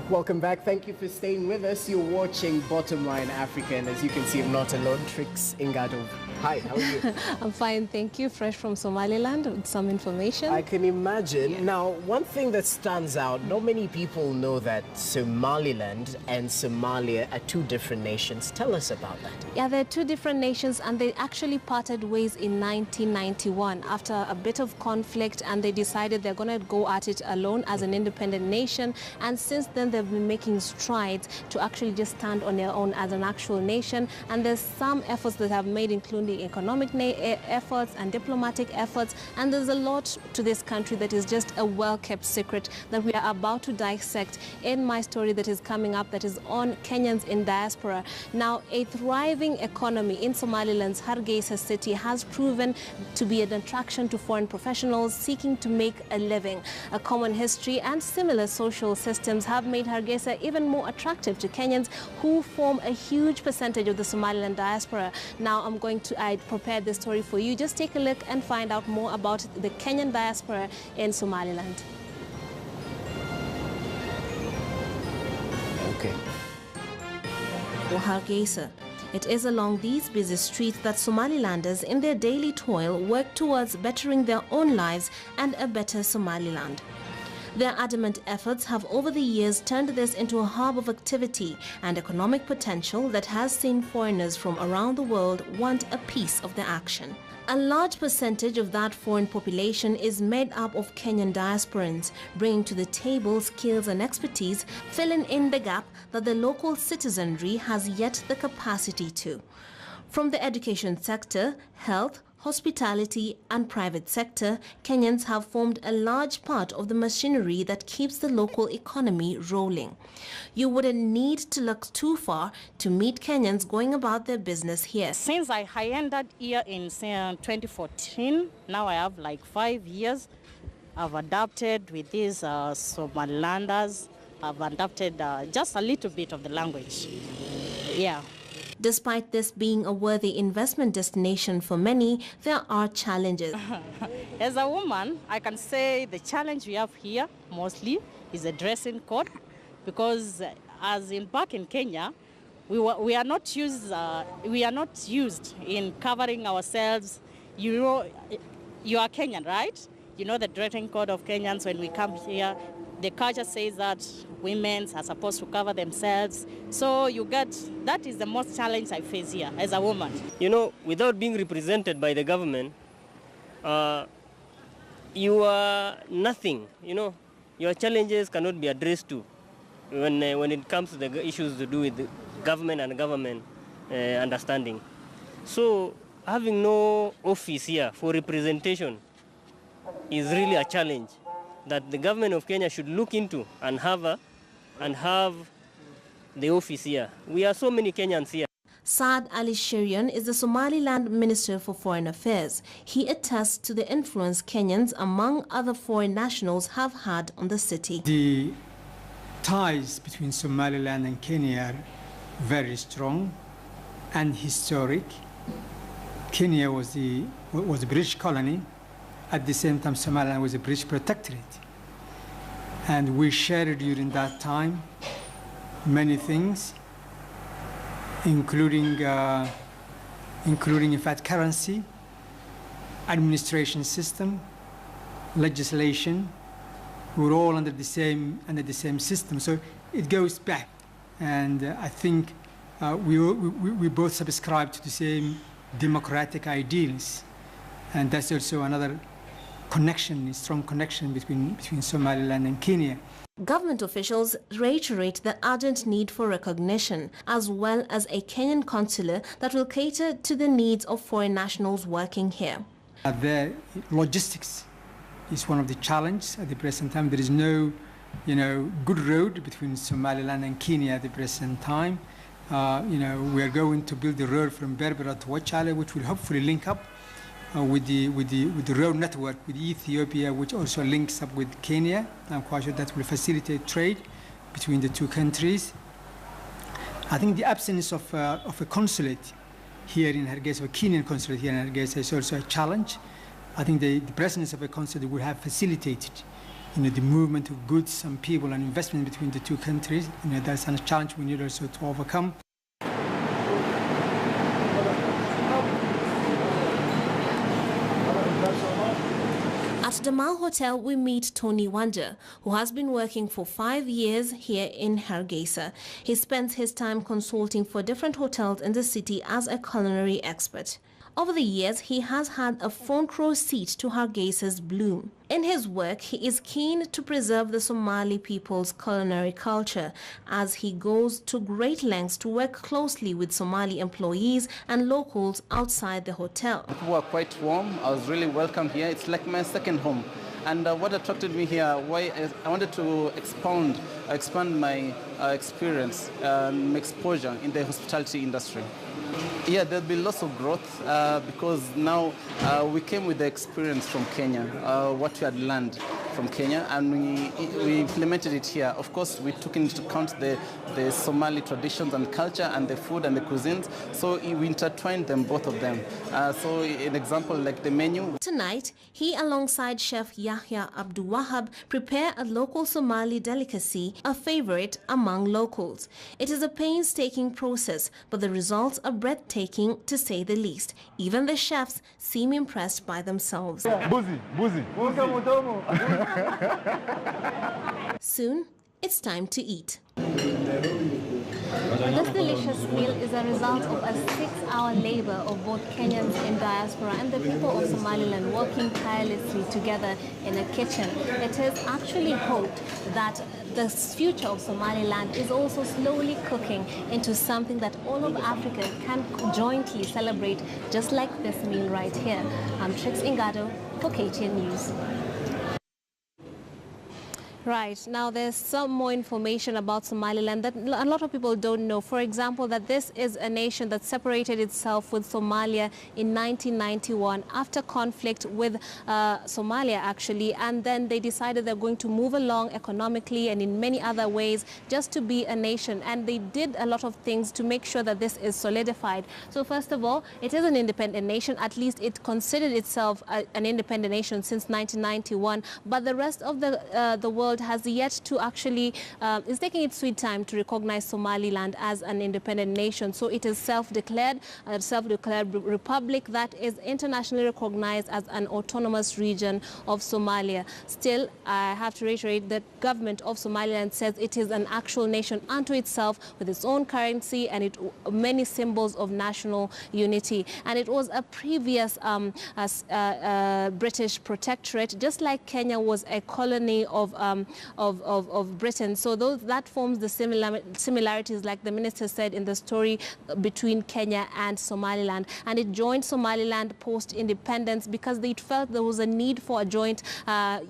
Welcome back. Thank you for staying with us. You're watching Bottom Line Africa, and as you can see, I'm not alone. Trix Ingado. Hi, how are you? I'm fine, thank you. Fresh from Somaliland with some information. I can imagine. Yeah. Now, one thing that stands out, not many people know that Somaliland and Somalia are two different nations. Tell us about that. Yeah, they're two different nations, and they actually parted ways in 1991 after a bit of conflict, and they decided they're going to go at it alone as an independent nation. And since then, they've been making strides to actually just stand on their own as an actual nation. And there's some efforts that have made, including economic efforts and diplomatic efforts, and there's a lot to this country that is just a well-kept secret that we are about to dissect in my story that is coming up, that is on Kenyans in diaspora. Now, a thriving economy in Somaliland's Hargeisa city has proven to be an attraction to foreign professionals seeking to make a living. A common history and similar social systems have made Hargeisa even more attractive to Kenyans who form a huge percentage of the Somaliland diaspora. Now, I prepared this story for you. Just take a look and find out more about the Kenyan diaspora in Somaliland. Okay. Hargeisa. It is along these busy streets that Somalilanders in their daily toil work towards bettering their own lives and a better Somaliland. Their adamant efforts have over the years turned this into a hub of activity and economic potential that has seen foreigners from around the world want a piece of the action. A large percentage of that foreign population is made up of Kenyan diasporans, bringing to the table skills and expertise, filling in the gap that the local citizenry has yet the capacity to. From the education sector, health, hospitality and private sector, Kenyans have formed a large part of the machinery that keeps the local economy rolling. You wouldn't need to look too far to meet Kenyans going about their business here. Since I ended here in 2014, now I have like 5 years. I've adapted with these Somalilanders. I've adapted just a little bit of the language. Yeah. Despite this being a worthy investment destination for many, there are challenges. As a woman, I can say the challenge we have here mostly is a dressing code, because as in back in Kenya, we are not used in covering ourselves. You know, you are Kenyan, right? You know the dressing code of Kenyans. When we come here, the culture says that women are supposed to cover themselves. So that is the most challenge I face here as a woman. You know, without being represented by the government, you are nothing. You know, your challenges cannot be addressed to when it comes to the issues to do with the government and government understanding. So having no office here for representation is really a challenge that the government of Kenya should look into and have the office here. We are so many Kenyans here. Saad Ali Shirian is the Somaliland Minister for Foreign Affairs. He attests to the influence Kenyans, among other foreign nationals, have had on the city. The ties between Somaliland and Kenya are very strong and historic. Kenya was a British colony. At the same time, Somaliland was a British protectorate. And we shared during that time many things, including in fact currency, administration system, legislation. We're all under the same system, so it goes back. And I think we both subscribe to the same democratic ideals, and that's also another connection, a strong connection between Somaliland and Kenya. Government officials reiterate the urgent need for recognition, as well as a Kenyan consulate that will cater to the needs of foreign nationals working here. The logistics is one of the challenges at the present time. There is no, good road between Somaliland and Kenya at the present time. We are going to build the road from Berbera to Wachale, which will hopefully link up with the road network with Ethiopia, which also links up with Kenya. I'm quite sure that will facilitate trade between the two countries. I think the absence of a consulate here in Hargeisa, a Kenyan consulate here in Hargeisa, is also a challenge. I think the presence of a consulate would have facilitated the movement of goods and people and investment between the two countries. That's a challenge we need also to overcome. At the Mal Hotel, we meet Tony Wanja, who has been working for 5 years here in Hargeisa. He spends his time consulting for different hotels in the city as a culinary expert. Over the years, he has had a front row seat to Hargeisa's bloom. In his work, he is keen to preserve the Somali people's culinary culture as he goes to great lengths to work closely with Somali employees and locals outside the hotel. People were quite warm. I was really welcome here. It's like my second home. And what attracted me here, why I wanted to expand my experience and exposure in the hospitality industry. Yeah, there'll be lots of growth because now we came with the experience from Kenya, what we had learned from Kenya, and we implemented it here. Of course, we took into account the Somali traditions and culture and the food and the cuisines, so we intertwined them, both of them. So an example, like the menu. Tonight, he alongside Chef Yahya Abdul Wahab prepare a local Somali delicacy, a favorite among locals. It is a painstaking process, but the results are breathtaking to say the least. Even the chefs seem impressed by themselves. Soon, it's time to eat. This delicious meal is a result of a 6-hour labor of both Kenyans in diaspora and the people of Somaliland working tirelessly together in a kitchen. It is actually hoped that the future of Somaliland is also slowly cooking into something that all of Africa can jointly celebrate, just like this meal right here. I'm Trix Ingado for KTN News. Right, now there's some more information about Somaliland that a lot of people don't know. For example, that this is a nation that separated itself with Somalia in 1991 after conflict with Somalia actually, and then they decided they're going to move along economically and in many other ways just to be a nation, and they did a lot of things to make sure that this is solidified. So first of all, it is an independent nation, at least it considered itself an independent nation since 1991, but the rest of the world has yet to actually, is taking its sweet time to recognize Somaliland as an independent nation. So it is self-declared, a self-declared republic that is internationally recognized as an autonomous region of Somalia. Still, I have to reiterate that government of Somaliland says it is an actual nation unto itself with its own currency and many symbols of national unity. And it was a previous British protectorate, just like Kenya was a colony of Britain. So that forms the similarities, like the minister said in the story, between Kenya and Somaliland. And it joined Somaliland post-independence because they felt there was a need for a joint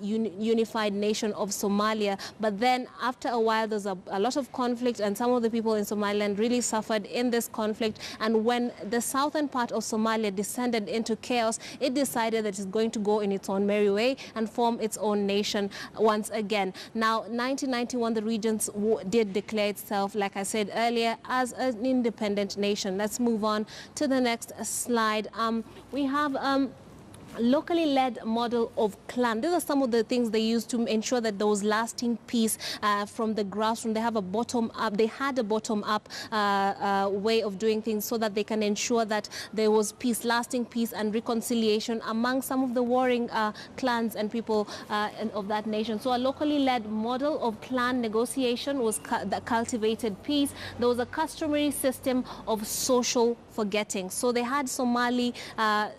unified nation of Somalia. But then after a while, there's a lot of conflict, and some of the people in Somaliland really suffered in this conflict. And when the southern part of Somalia descended into chaos, it decided that it's going to go in its own merry way and form its own nation once again. Now, 1991, the region did declare itself, like I said earlier, as an independent nation. Let's move on to the next slide. We have locally led model of clan. These are some of the things they used to ensure that there was lasting peace from the grassroots. They have a bottom-up. They had a bottom-up way of doing things so that they can ensure that there was peace, lasting peace and reconciliation among some of the warring clans and people of that nation. So a locally led model of clan negotiation was that cultivated peace. There was a customary system of social forgetting. So they had Somali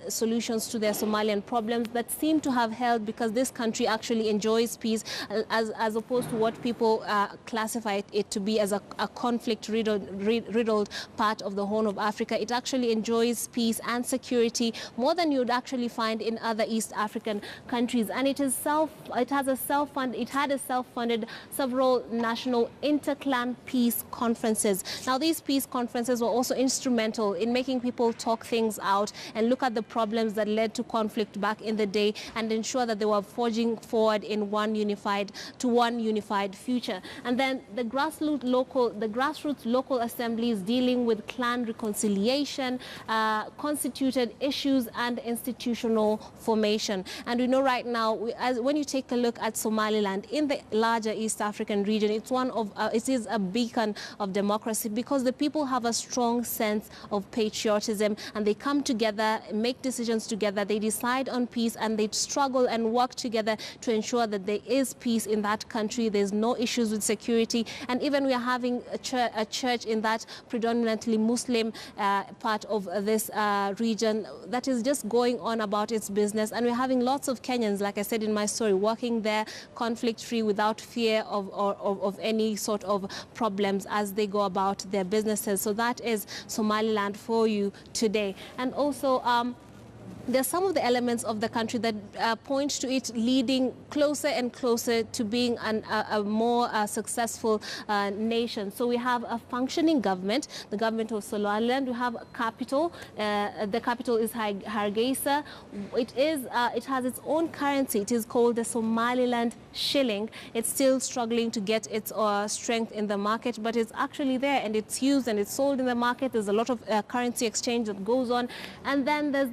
solutions to their Somalian problems that seem to have held because this country actually enjoys peace as opposed to what people classify it to be as a conflict-riddled part of the Horn of Africa. It actually enjoys peace and security more than you would actually find in other East African countries. And it had a self-funded several national inter-clan peace conferences. Now, these peace conferences were also instrumental in making people talk things out and look at the problems that led to conflict conflict back in the day and ensure that they were forging forward in one unified future. And then the grassroots local assemblies dealing with clan reconciliation, constituted issues and institutional formation. And we know right now, when you take a look at Somaliland in the larger East African region, it is a beacon of democracy because the people have a strong sense of patriotism and they come together, make decisions together, they decide on peace and they struggle and work together to ensure that there is peace in that country. There's no issues with security, and even we are having a church in that predominantly Muslim part of this region that is just going on about its business, and we're having lots of Kenyans, like I said in my story, working there conflict-free without fear of any sort of problems as they go about their businesses. So that is Somaliland for you today. And also there's some of the elements of the country that point to it leading closer and closer to being a more successful nation. So we have a functioning government, the government of Somaliland. We have a capital. The capital is Hargeisa. It has its own currency. It is called the Somaliland shilling. It's still struggling to get its strength in the market, but it's actually there and it's used and it's sold in the market. There's a lot of currency exchange that goes on. And then there's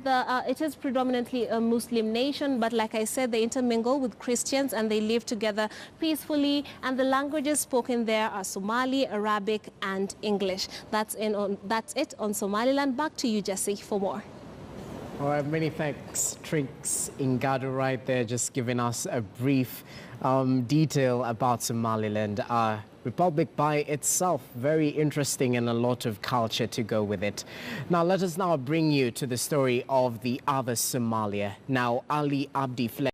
it is predominantly a Muslim nation, but like I said, they intermingle with Christians and they live together peacefully. And the languages spoken there are Somali, Arabic, and English. That's it on Somaliland. Back to you, Jesse, for more. All right, many thanks, Trinks Ingadu, right there, just giving us a brief detail about Somaliland. Republic by itself, very interesting and a lot of culture to go with it. Now let us now bring you to the story of the other Somalia. Now Ali Abdi fled